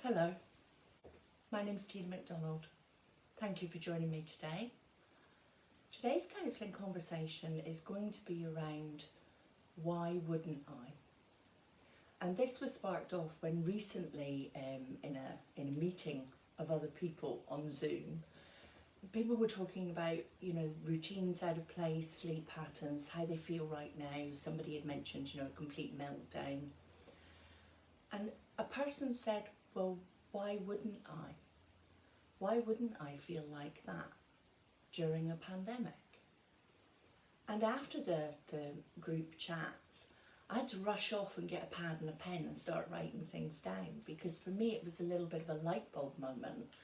Hello, my name's Tina MacDonald. Thank you for joining me today. Today's counselling conversation is going to be around why wouldn't I? And this was sparked off when recently in a meeting of other people on Zoom, people were talking about, routines out of place, sleep patterns, how they feel right now. Somebody had mentioned, a complete meltdown. And a person said, well, why wouldn't I? Why wouldn't I feel like that during a pandemic? And after the group chat, I had to rush off and get a pad and a pen and start writing things down, because for me it was a little bit of a light bulb moment,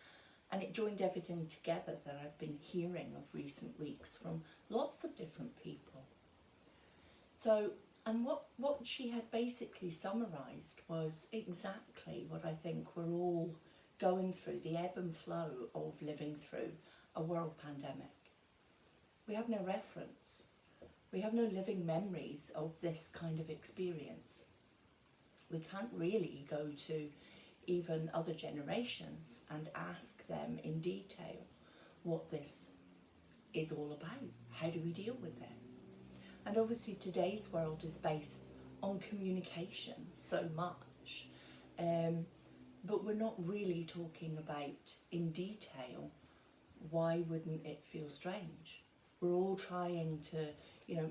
and it joined everything together that I've been hearing of recent weeks from lots of different people. So, and what she had basically summarised was exactly what I think we're all going through, the ebb and flow of living through a world pandemic. We have no reference. We have no living memories of this kind of experience. We can't really go to even other generations and ask them in detail what this is all about. How do we deal with it? And obviously today's world is based on communication so much, but we're not really talking about in detail why wouldn't it feel strange. We're all trying to,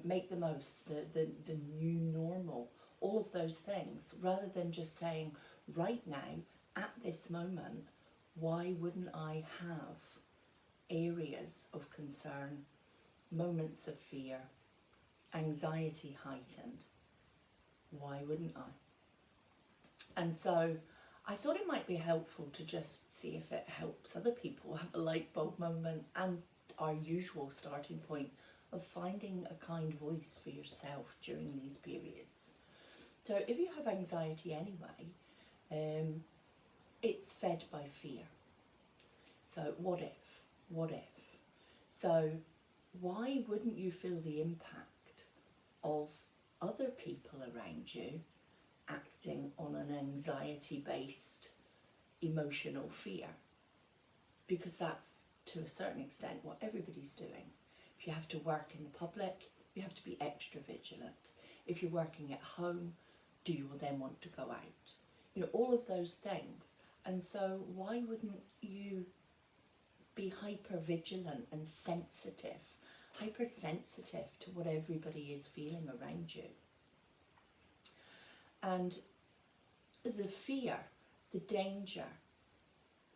make the most, the new normal, all of those things, rather than just saying right now, at this moment, why wouldn't I have areas of concern, moments of fear, anxiety heightened? Why wouldn't I? And so I thought it might be helpful to just see if it helps other people have a light bulb moment, and our usual starting point of finding a kind voice for yourself during these periods. So if you have anxiety anyway, it's fed by fear. So what if? So why wouldn't you feel the impact of other people around you acting on an anxiety-based emotional fear? Because that's, to a certain extent, what everybody's doing. If you have to work in the public, you have to be extra vigilant. If you're working at home, do you then want to go out? All of those things. And so why wouldn't you be hyper vigilant and hypersensitive to what everybody is feeling around you? And the fear, the danger,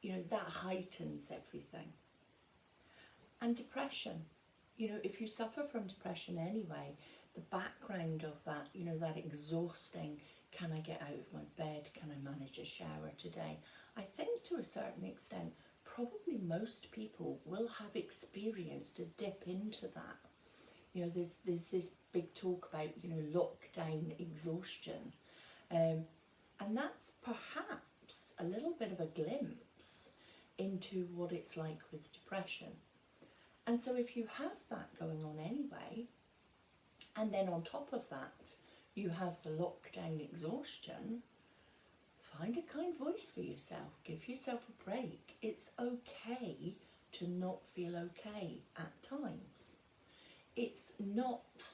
that heightens everything. And depression, if you suffer from depression anyway, the background of that, that exhausting, can I get out of my bed, can I manage a shower today? I think to a certain extent, probably most people will have experienced a dip into that. There's this big talk about, lockdown exhaustion. And that's perhaps a little bit of a glimpse into what it's like with depression. And so if you have that going on anyway, and then on top of that, you have the lockdown exhaustion, find a kind voice for yourself. Give yourself a break. It's okay to not feel okay at times. It's not,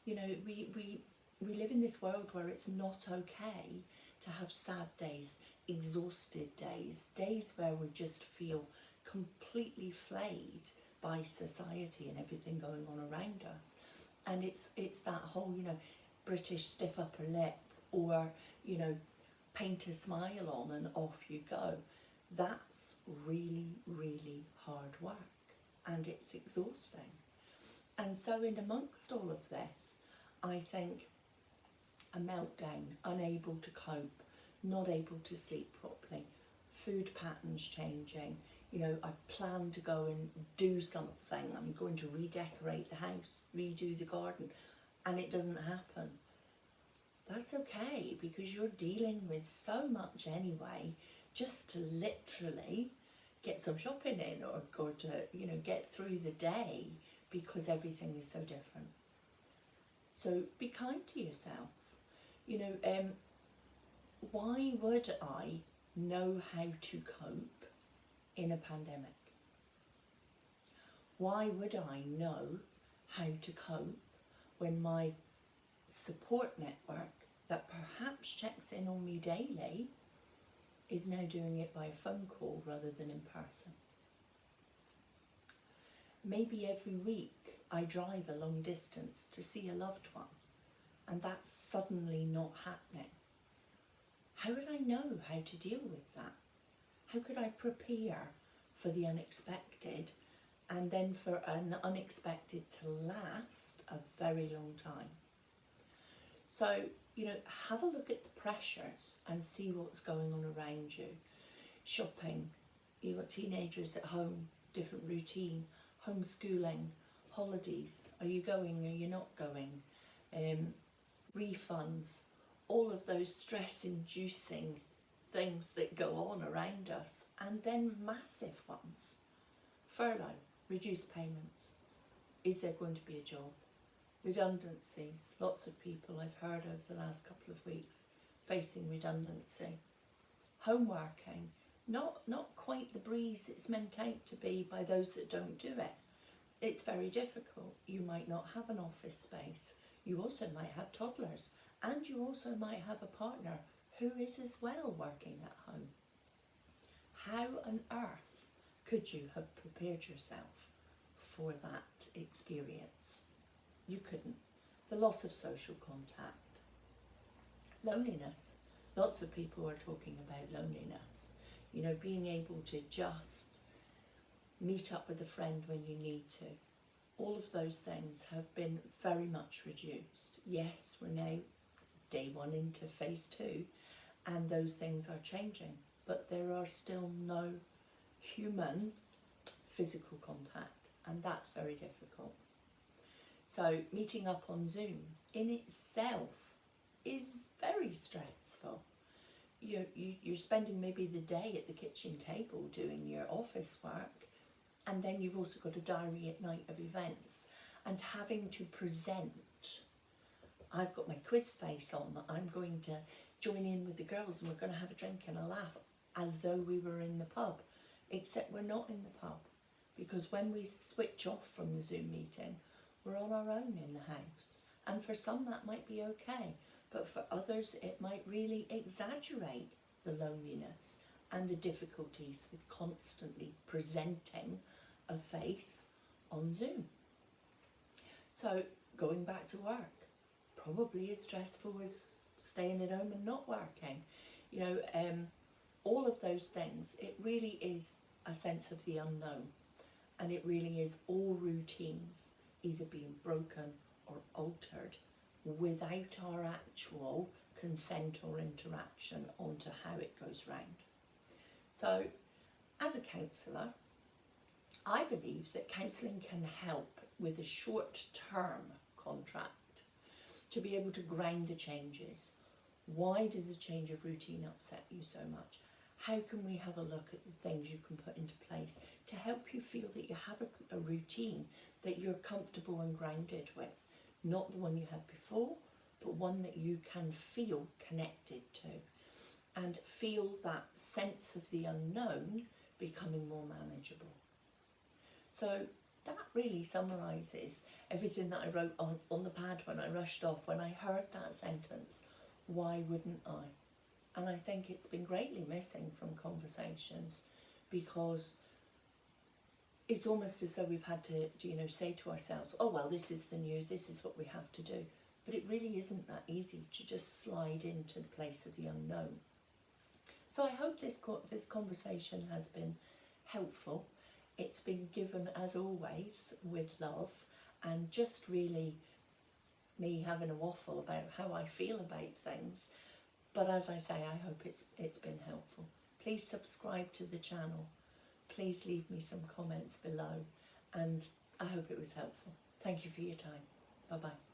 we live in this world where it's not okay to have sad days, exhausted days, days where we just feel completely flayed by society and everything going on around us. And it's that whole, British stiff upper lip, or, paint a smile on and off you go. That's really, really hard work, and it's exhausting. And so in amongst all of this, I think a meltdown, unable to cope, not able to sleep properly, food patterns changing, I plan to go and do something, I'm going to redecorate the house, redo the garden, and it doesn't happen. That's okay, because you're dealing with so much anyway, just to literally get some shopping in, or to, get through the day, because everything is so different. So be kind to yourself. Why would I know how to cope in a pandemic? Why would I know how to cope when my support network that perhaps checks in on me daily is now doing it by a phone call rather than in person? Maybe every week I drive a long distance to see a loved one, and that's suddenly not happening. How would I know how to deal with that? How could I prepare for the unexpected and then for an unexpected to last a very long time? So, have a look at the pressures and see what's going on around you. Shopping, you've got teenagers at home, different routine, homeschooling, holidays, are you going, are you not going, refunds, all of those stress-inducing things that go on around us, and then massive ones. Furlough, reduced payments. Is there going to be a job? Redundancies. Lots of people I've heard over the last couple of weeks facing redundancy. Homeworking, not quite the breeze it's meant out to be by those that don't do it. It's very difficult. You might not have an office space. You also might have toddlers, and you also might have a partner who is as well working at home. How on earth could you have prepared yourself for that experience? You couldn't. The loss of social contact. Loneliness. Lots of people are talking about loneliness. Being able to just meet up with a friend when you need to. All of those things have been very much reduced. Yes, we're now day 1 into phase 2, and those things are changing, but there are still no human physical contact, and that's very difficult. So meeting up on Zoom in itself is very stressful. You're spending maybe the day at the kitchen table doing your office work, and then you've also got a diary at night of events and having to present. I've got my quiz face on. I'm going to join in with the girls and we're going to have a drink and a laugh as though we were in the pub, except we're not in the pub, because when we switch off from the Zoom meeting, we're on our own in the house. And for some that might be okay, but for others it might really exaggerate the loneliness and the difficulties with constantly presenting a face on Zoom. So going back to work, probably as stressful as staying at home and not working. All of those things, it really is a sense of the unknown, and it really is all routines either being broken or altered without our actual consent or interaction onto how it goes round. So as a counsellor, I believe that counselling can help with a short-term contract to be able to ground the changes. Why does a change of routine upset you so much? How can we have a look at the things you can put into place to help you feel that you have a routine that you're comfortable and grounded with? Not the one you had before, but one that you can feel connected to and feel that sense of the unknown becoming more manageable. So that really summarises everything that I wrote on the pad when I rushed off, when I heard that sentence, why wouldn't I? And I think it's been greatly missing from conversations, because it's almost as though we've had to, say to ourselves, oh, well, this is the new, this is what we have to do. But it really isn't that easy to just slide into the place of the unknown. So I hope this conversation has been helpful. It's been given, as always, with love, and just really me having a waffle about how I feel about things. But as I say, I hope it's been helpful. Please subscribe to the channel. Please leave me some comments below, and I hope it was helpful. Thank you for your time. Bye-bye.